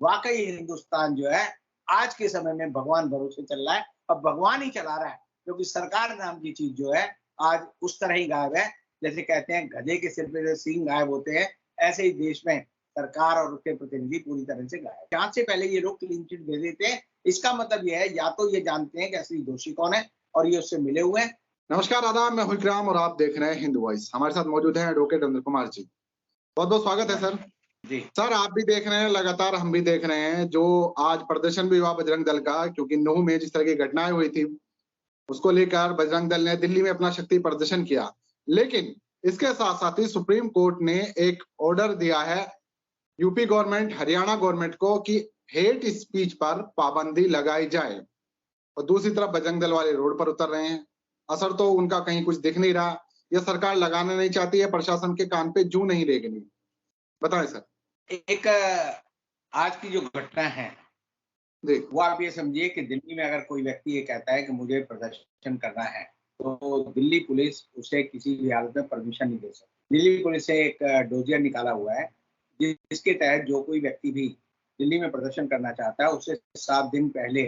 वाकई हिंदुस्तान जो है आज के समय में भगवान भरोसे चल रहा है और भगवान ही चला रहा है, क्योंकि सरकार नाम की चीज जो है आज उस तरह ही गायब है। जैसे कहते हैं गधे के सिर पे जो सींग गायब होते हैं, ऐसे ही देश में सरकार और उसके प्रतिनिधि पूरी तरह से गायब। जांच से पहले ये लोग क्लीन चिट दे देते हैं। इसका मतलब ये है या तो ये जानते हैं कि असली दोषी कौन है और ये उससे मिले हुए हैं। नमस्कार, आदाब, मैं हुक्राम और आप देख रहे हैं हिंदू वॉइस। हमारे साथ मौजूद हैं एडवोकेट अंदर कुमार जी। बहुत बहुत स्वागत है सर। जी सर, आप भी देख रहे हैं, लगातार हम भी देख रहे हैं जो आज प्रदर्शन भी हुआ बजरंग दल का, क्योंकि नूह में जिस तरह की घटनाएं हुई थी उसको लेकर बजरंग दल ने दिल्ली में अपना शक्ति प्रदर्शन किया। लेकिन इसके साथ साथ ही सुप्रीम कोर्ट ने एक ऑर्डर दिया है यूपी गवर्नमेंट, हरियाणा गवर्नमेंट को कि हेट स्पीच पर पाबंदी लगाई जाए। और दूसरी तरफ बजरंग दल वाले रोड पर उतर रहे हैं। असर तो उनका कहीं कुछ दिख नहीं रहा। यह सरकार लगाना नहीं चाहती है, प्रशासन के कान पे जूं नहीं रेंगनी। बताएं सर। एक आज की जो घटना है वो आप ये समझिए कि दिल्ली में अगर कोई व्यक्ति ये कहता है कि मुझे प्रदर्शन करना है तो दिल्ली पुलिस उसे किसी भी हालत में परमिशन नहीं दे सकती। दिल्ली पुलिस ने एक डोजियर निकाला हुआ है जिसके तहत जो कोई व्यक्ति भी दिल्ली में प्रदर्शन करना चाहता है उसे 7 दिन पहले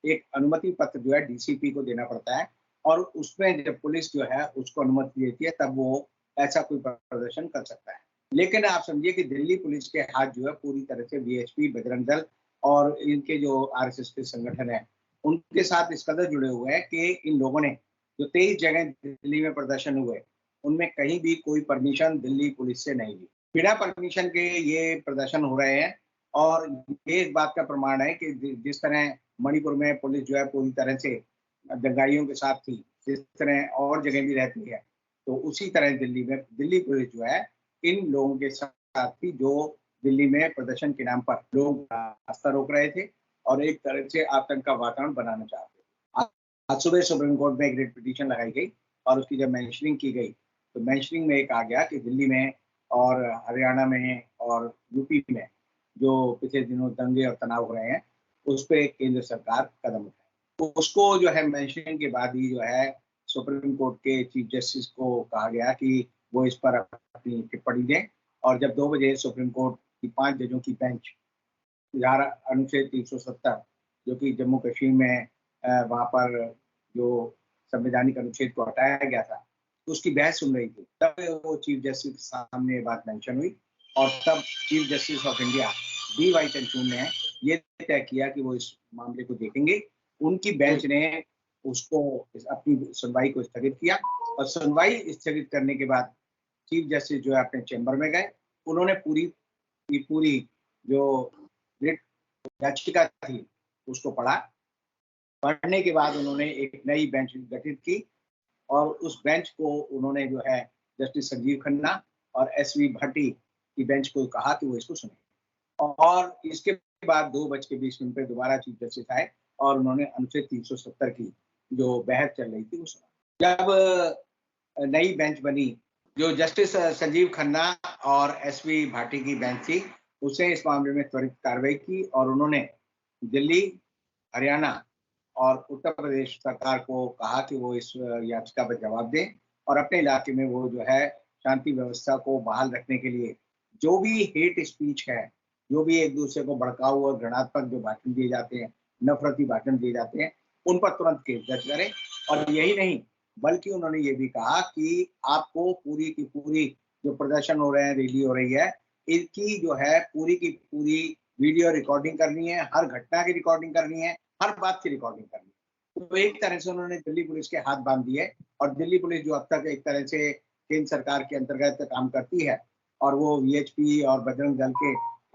एक अनुमति पत्र जो है डीसीपी को देना पड़ता है, और उसमें जब पुलिस जो है उसको अनुमति देती है तब वो ऐसा कोई प्रदर्शन कर सकता है। लेकिन आप समझिए कि दिल्ली पुलिस के हाथ जो है पूरी तरह से वीएचपी, बजरंग दल और इनके जो आरएसएस के संगठन है उनके साथ इस कदर जुड़े हुए हैं कि इन लोगों ने जो 23 जगह दिल्ली में प्रदर्शन हुए उनमें कहीं भी कोई परमिशन दिल्ली पुलिस से नहीं ली। बिना परमिशन के ये प्रदर्शन हो रहे हैं, और ये इस बात का प्रमाण है कि जिस तरह मणिपुर में पुलिस जो है पूरी तरह से दंगाइयों के साथ थी, जिस तरह और जगह भी रहती है, तो उसी तरह दिल्ली में दिल्ली पुलिस जो है इन लोगों के साथ थी जो दिल्ली में प्रदर्शन के नाम पर लोग रास्ता रोक रहे थे और एक तरह से आतंक का वातावरण बनाना चाहते थे। आज सुबह सुप्रीम कोर्ट में एक रिट पिटीशन लगाई गई और उसकी जब मेंशनिंग की गई तो मेंशनिंग में एक आ गया कि दिल्ली में और हरियाणा में और यूपी में जो पिछले दिनों दंगे और तनाव हो रहे हैं उस पर केंद्र सरकार कदम उठाए। तो उसको जो है मेंशनिंग के बाद ही जो है सुप्रीम कोर्ट के चीफ जस्टिस को कहा गया कि वो इस पर अपनी टिप्पणी दें, और जब 2 बजे सुप्रीम कोर्ट की 5 जजों की बेंच धारा अनुच्छेद 370 जो कि जम्मू कश्मीर में वहाँ पर जो संवैधानिक अनुच्छेद को हटाया गया था तो उसकी बहस सुन रही थी, तब वो चीफ जस्टिस के सामने ये बात मेंशन हुई और तब chief justice of India D Y Chandrachud ने ये तय किया कि वो इस मामले को देखेंगे। उनकी बेंच ने उसको अपनी सुनवाई को स्थगित किया और सुनवाई स्थगित करने के बाद चीफ जस्टिस जो है अपने चैम्बर में गए। उन्होंने पूरी जो रिट याचिका थी उसको पढ़ा। पढ़ने के बाद उन्होंने एक नई बेंच गठित की और उस बेंच को उन्होंने जो है जस्टिस संजीव खन्ना और एसवी भाटी की बेंच को कहा कि वो इसको सुने, और इसके बाद 2:20 पे दोबारा चीफ जस्टिस आए और उन्होंने अनुच्छेद 370 की जो बहस चल रही थी वो सुना। जब नई बेंच बनी जो जस्टिस संजीव खन्ना और एसवी भाटी की बेंच थी उसने इस मामले में त्वरित कार्रवाई की और उन्होंने दिल्ली, हरियाणा और उत्तर प्रदेश सरकार को कहा कि वो इस याचिका पर जवाब दें और अपने इलाके में वो जो है शांति व्यवस्था को बहाल रखने के लिए जो भी हेट स्पीच है, जो भी एक दूसरे को भड़काऊ और घृणात्मक जो भाषण दिए जाते हैं, नफरती भाषण दिए जाते हैं, उन पर तुरंत केस दर्ज करें। और यही नहीं बल्कि उन्होंने ये भी कहा कि आपको पूरी की पूरी जो प्रदर्शन हो रहे हैं, रैली हो रही है, इनकी जो है पूरी की पूरी वीडियो रिकॉर्डिंग करनी है, हर घटना की रिकॉर्डिंग करनी है, हर बात की रिकॉर्डिंग करनी है। तो एक तरह से उन्होंने दिल्ली पुलिस के हाथ बांध दिए और दिल्ली पुलिस जो अब तक एक तरह से केंद्र सरकार के अंतर्गत काम करती है और वो वीएचपी और बजरंग दल के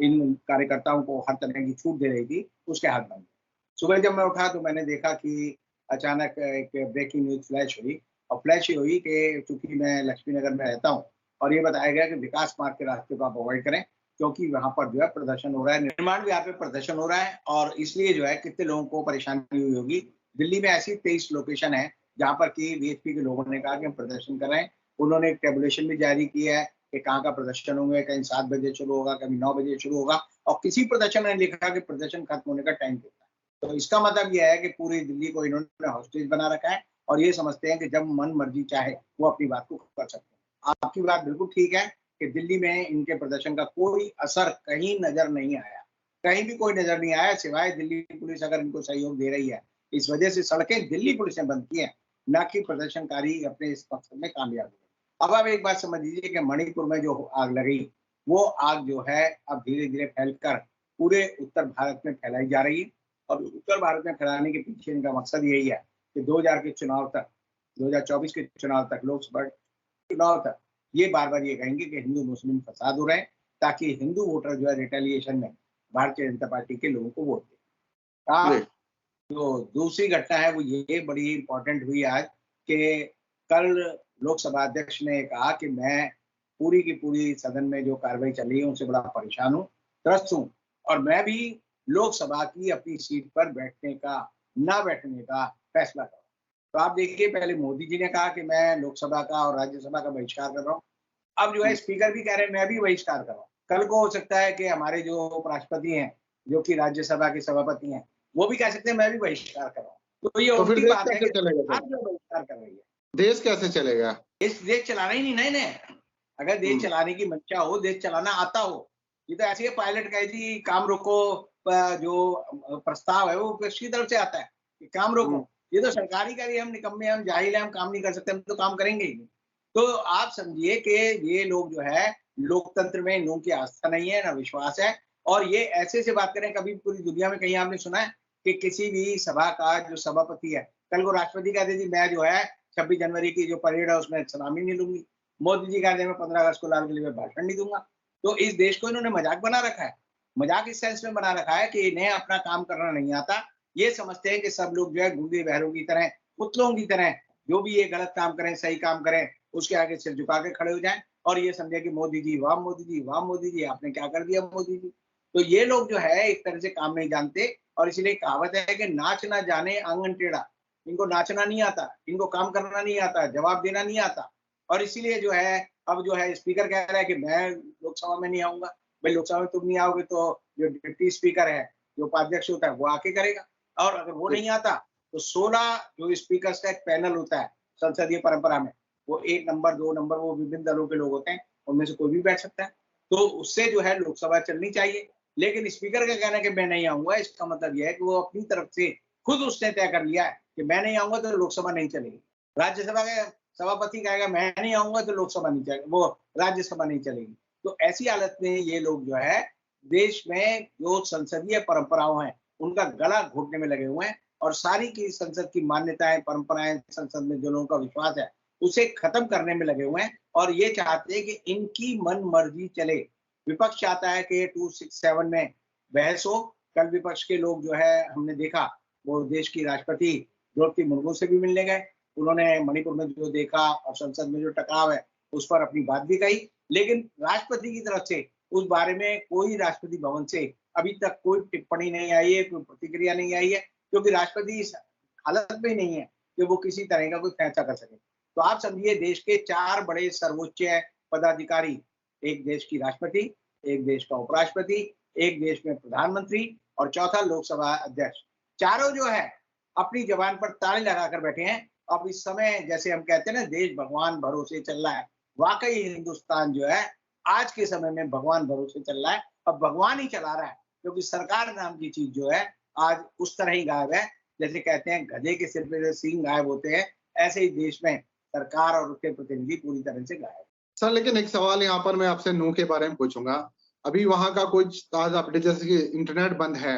इन कार्यकर्ताओं को हर तरह की छूट दे रही थी, उसके हाथ बांध दिए। सुबह जब मैं उठा तो मैंने देखा कि अचानक एक ब्रेकिंग न्यूज फ्लैश हुई और फ्लैश ये हुई कि चूंकि मैं लक्ष्मी नगर में रहता हूँ और ये बताया गया कि विकास मार्ग के रास्ते को आप अवॉइड करें क्योंकि वहां पर जो है प्रदर्शन हो रहा है, निर्माण भी यहाँ पे प्रदर्शन हो रहा है और इसलिए जो है कितने लोगों को परेशानी हुई होगी। दिल्ली में ऐसी 23 लोकेशन है जहाँ पर कि वीएचपी के लोगों ने कहा कि हम प्रदर्शन कर रहे हैं। उन्होंने एक टेबुलेशन भी जारी की है कि कहाँ का प्रदर्शन होंगे, कहीं 7 बजे शुरू होगा, कभी 9 बजे शुरू होगा और किसी प्रदर्शन ने लिखा कि प्रदर्शन खत्म होने का टाइम कितना है। तो इसका मतलब यह है कि पूरी दिल्ली को इन्होंने हॉस्टेज बना रखा है और ये समझते हैं कि जब मन मर्जी चाहे वो अपनी बात को कर सकते हैं। आपकी बात बिल्कुल ठीक है कि दिल्ली में इनके प्रदर्शन का कोई असर कहीं नजर नहीं आया, कहीं भी कोई नजर नहीं आया, सिवाय दिल्ली पुलिस अगर इनको सहयोग दे रही है। इस वजह से सड़कें दिल्ली पुलिस ने बंद की हैं, ना कि प्रदर्शनकारी अपने इस मकसद में कामयाब हुए। अब आप एक बात समझ लीजिए कि मणिपुर में जो आग लगी, वो आग जो है अब धीरे-धीरे फैलकर पूरे उत्तर भारत में फैलाई जा रही है, और उत्तर भारत में फैलाने के पीछे इनका मकसद यही है कि 2000 के चुनाव तक, 2024 के चुनाव तक, लोकसभा चुनाव तक ये बार-बार ये कहेंगे कि हिंदू मुस्लिम फसाद हो रहे हैं, ताकि हिंदू वोटर जो है रिटेलिएशन में भारतीय जनता पार्टी के लोगों को वोट दें। आप जो दूसरी घटना है वो ये बड़ी इंपॉर्टेंट हुई आज कि कल लोकसभा अध्यक्ष ने कहा कि मैं पूरी की पूरी सदन में जो कार्रवाई चल रही है उनसे बड़ा परेशान हूँ, त्रस्त हूँ, और मैं भी लोकसभा की अपनी सीट पर बैठने का, ना बैठने का फैसला करूँ। तो आप देखिए, पहले मोदी जी ने कहा कि मैं लोकसभा का और राज्यसभा का बहिष्कार कर रहा हूँ। अब जो है स्पीकर भी कह रहे हैं मैं भी बहिष्कार कर रहा हूँ। कल को हो सकता है कि हमारे जो उपराष्ट्रपति हैं, जो कि राज्यसभा के सभापति हैं, वो भी कह सकते हैं मैं भी बहिष्कार कर रहा हूँ। तो ये उल्टी बात है कि आप जो बहिष्कार कर रही है, देश कैसे चलेगा? देश चलाना ही नहीं ना इन्हें। अगर देश चलाने की मंशा हो, देश चलाना आता हो, ये तो ऐसे ही पायलट कहे जी काम रोको, जो प्रस्ताव है वो किसकी तरफ से आता है कि काम रोको। ये तो सरकार ही कह रही है हम निकम्मे, हम जाहिल हैं, हम काम नहीं कर सकते, हम तो काम करेंगे ही नहीं। तो आप समझिए कि ये लोग जो है लोकतंत्र में इनकी की आस्था नहीं है, ना विश्वास है, और ये ऐसे से बात करें। कभी पूरी दुनिया में कहीं आपने सुना है कि किसी भी सभा का जो सभापति है, कल को राष्ट्रपति कहते जी मैं जो है 26 जनवरी की जो परेड है उसमें सलामी नहीं लूंगी, मोदी जी कहते हैं मैं 15 अगस्त को लाल किले में भाषण नहीं दूंगा। तो इस देश को इन्होंने मजाक बना रखा है। मजाक इस सेंस में बना रखा है कि इन्हें अपना काम करना नहीं आता। ये समझते हैं कि सब लोग जो है गूंगे बहरों की तरह, पुतलों की तरह, जो भी ये गलत काम करें, सही काम करें, उसके आगे सिर झुका के खड़े हो जाएं, और ये समझे कि मोदी जी वाह, मोदी जी वाह, मोदी जी आपने क्या कर दिया मोदी जी। तो ये लोग जो है एक तरह से काम नहीं जानते, और इसलिए कहावत है कि नाच ना जाने आंगन टेढ़ा। इनको नाचना नहीं आता, इनको काम करना नहीं आता, जवाब देना नहीं आता, और इसीलिए जो है अब जो है स्पीकर कह रहा है कि मैं लोकसभा में नहीं आऊंगा। भाई लोकसभा में तुम नहीं आओगे तो जो डिप्टी स्पीकर है, जो उपाध्यक्ष होता है, वो आके करेगा, और अगर वो नहीं आता तो 16 जो स्पीकर का एक पैनल होता है संसदीय परंपरा में, वो 1 नंबर 2 नंबर वो विभिन्न दलों के लोग होते हैं, उनमें से कोई भी बैठ सकता है। तो उससे जो है लोकसभा चलनी चाहिए। लेकिन स्पीकर का कहना है कि मैं नहीं आऊंगा, इसका मतलब यह है कि वो अपनी तरफ से खुद उसने तय कर लिया है कि मैं नहीं आऊंगा तो लोकसभा नहीं चलेगी। राज्यसभा का सभापति कहेगा मैं नहीं आऊंगा तो लोकसभा नहीं चलेगी, वो राज्यसभा नहीं चलेगी। तो ऐसी हालत में ये लोग जो है देश में जो संसदीय परंपराओं हैं उनका गला घोटने में लगे हुए हैं, और सारी की संसद की मान्यताएं, परंपराएं, संसद में जो लोगों का विश्वास है उसे खत्म करने में लगे हुए हैं, और ये चाहते हैं कि इनकी मन मर्जी चले। विपक्ष चाहता है कि 267 में बहस हो। कल विपक्ष के लोग जो है हमने देखा, वो देश की राष्ट्रपति द्रौपदी मुर्मू से भी मिलने गए। उन्होंने मणिपुर में जो देखा और संसद में जो टकराव है उस पर अपनी बात भी कही, लेकिन राष्ट्रपति की तरफ से उस बारे में कोई राष्ट्रपति भवन से अभी तक कोई टिप्पणी नहीं आई है, कोई प्रतिक्रिया नहीं आई है, क्योंकि राष्ट्रपति इस हालत में नहीं है कि वो किसी तरह का कोई फैसला कर सके। तो आप समझिए देश के 4 बड़े सर्वोच्च पदाधिकारी, एक देश की राष्ट्रपति, एक देश का उपराष्ट्रपति, एक देश में प्रधानमंत्री और चौथा लोकसभा अध्यक्ष, चारों जो है अपनी जबान पर ताले लगाकर बैठे हैं। अब इस समय जैसे हम कहते हैं ना, देश भगवान भरोसे चल रहा है, वाकई हिंदुस्तान जो है आज के समय में भगवान भरोसे चल रहा है। अब भगवान ही चला रहा है, क्योंकि सरकार नाम की चीज जो है आज उस तरह ही गायब है, जैसे कहते हैं गधे के सिर पे सींग गायब होते हैं, ऐसे ही देश में सरकार और उसके प्रतिनिधि पूरी तरह से गायब। सर लेकिन एक सवाल यहाँ पर मैं आपसे नूह के बारे में पूछूंगा। अभी वहां का कुछ ताजा अपडेट, जैसे कि इंटरनेट बंद है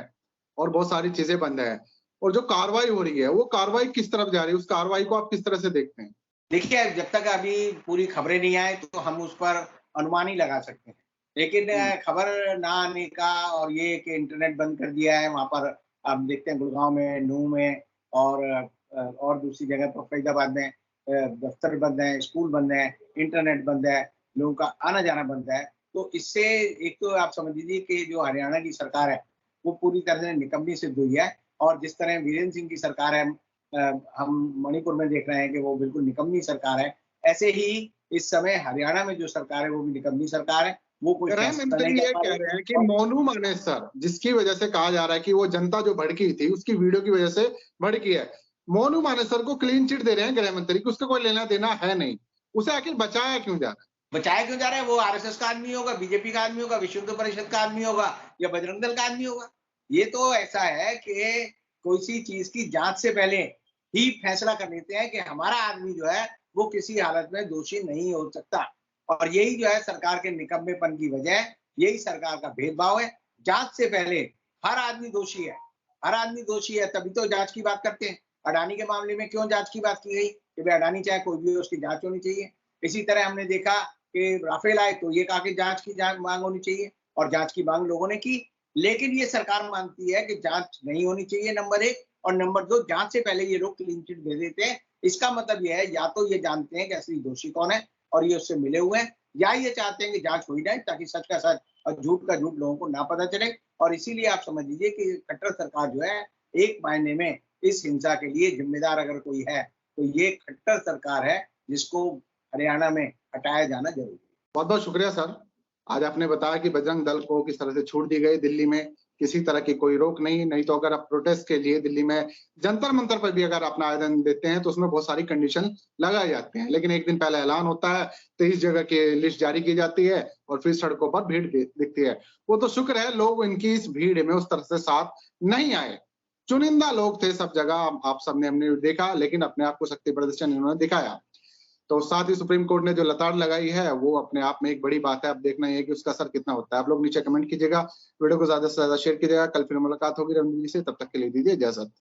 और बहुत सारी चीजें बंद है, और जो कार्रवाई हो रही है वो कार्रवाई किस तरफ जा रही है, उस कार्रवाई को आप किस तरह से देखते हैं? देखिए, जब तक अभी पूरी खबरें नहीं आए तो हम उस पर अनुमान ही लगा सकते हैं, लेकिन खबर ना आने का और ये कि इंटरनेट बंद कर दिया है वहां पर, आप देखते हैं गुड़गांव में, नूह में और दूसरी जगह पर फरीदाबाद में दफ्तर बंद है, स्कूल बंद है, इंटरनेट बंद है, लोगों का आना जाना बंद है। तो इससे एक तो आप समझ लीजिए कि जो हरियाणा की सरकार है वो पूरी तरह से निकम्मी सिद्ध हुई है, और जिस तरह वीरेंद्र सिंह की सरकार है, हम मणिपुर में देख रहे हैं कि वो बिल्कुल निकम्मी सरकार है, ऐसे ही इस समय हरियाणा में जो सरकार है वो भी निकम्मी सरकार है। वो कोई गृह मंत्री ये कह रहे हैं कि मोनू मानेसर, जिसकी वजह से कहा जा रहा है कि वो जनता जो भड़की थी उसकी वीडियो की वजह से भड़की है, मोनू मानेसर को क्लीन चिट दे रहे हैं गृह मंत्री की, उसका कोई लेना देना है नहीं, उसे आखिर बचाया क्यों जा रहा है? बचाया क्यों जा रहा है? वो आरएसएस का आदमी होगा, बीजेपी का आदमी होगा, विश्व हिंदू परिषद का आदमी होगा या बजरंग दल का आदमी होगा। ये तो ऐसा है कि कोई सी चीज की जांच से पहले ही फैसला कर लेते हैं कि हमारा आदमी जो है वो किसी हालत में दोषी नहीं हो सकता। और यही जो है सरकार के निकम्मेपन की वजह है, यही सरकार का भेदभाव है। जांच से पहले हर आदमी दोषी है, हर आदमी दोषी है, तभी तो जांच की बात करते हैं। अडानी के मामले में क्यों जांच की बात की गई कि भाई अडानी चाहे कोई भी हो, उसकी जांच होनी चाहिए। इसी तरह हमने देखा कि राफेल आए तो ये कहा कि जांच की मांग होनी चाहिए और जांच की मांग लोगों ने की। लेकिन ये सरकार मानती है कि जांच नहीं होनी चाहिए, नंबर 1, और नंबर 2, जांच से पहले ये लोग क्लीन चिट दे देते हैं। इसका मतलब ये है या तो ये जानते हैं कि असली दोषी कौन है और ये उससे मिले हुए हैं, या ये चाहते हैं कि जांच हो ही जाए ताकि सच का सच और झूठ का झूठ लोगों को ना पता चले। और इसीलिए आप समझ लीजिए कि कट्टर सरकार जो है, एक मायने में इस हिंसा के लिए जिम्मेदार अगर कोई है तो ये खट्टर सरकार है, जिसको हरियाणा में हटाया जाना जरूरी है। बहुत बहुत शुक्रिया सर। आज आपने बताया कि बजरंग दल को किस तरह से छूट दी गई, दिल्ली में किसी तरह की कोई रोक नहीं तो अगर आप प्रोटेस्ट के लिए दिल्ली में जंतर मंतर पर भी अगर अपना आवेदन देते हैं तो उसमें बहुत सारी कंडीशन लगाए जाते हैं, लेकिन एक दिन पहले ऐलान होता है, 23 जगह की लिस्ट जारी की जाती है और फिर सड़कों पर भीड़ दिखती है। वो तो शुक्र है लोग इनकी इस भीड़ में उस तरह से साथ नहीं आए। चुनिंदा लोग थे सब जगह, आप सबने हमने देखा, लेकिन अपने आप को शक्ति प्रदर्शन इन्होंने दिखाया। तो साथ ही सुप्रीम कोर्ट ने जो लताड़ लगाई है वो अपने आप में एक बड़ी बात है। अब देखना ये है कि उसका असर कितना होता है। आप लोग नीचे कमेंट कीजिएगा, वीडियो को ज्यादा से ज्यादा शेयर कीजिएगा। कल फिर मुलाकात होगी रविंद्र जी से, तब तक के लिए दीजिए इजाजत।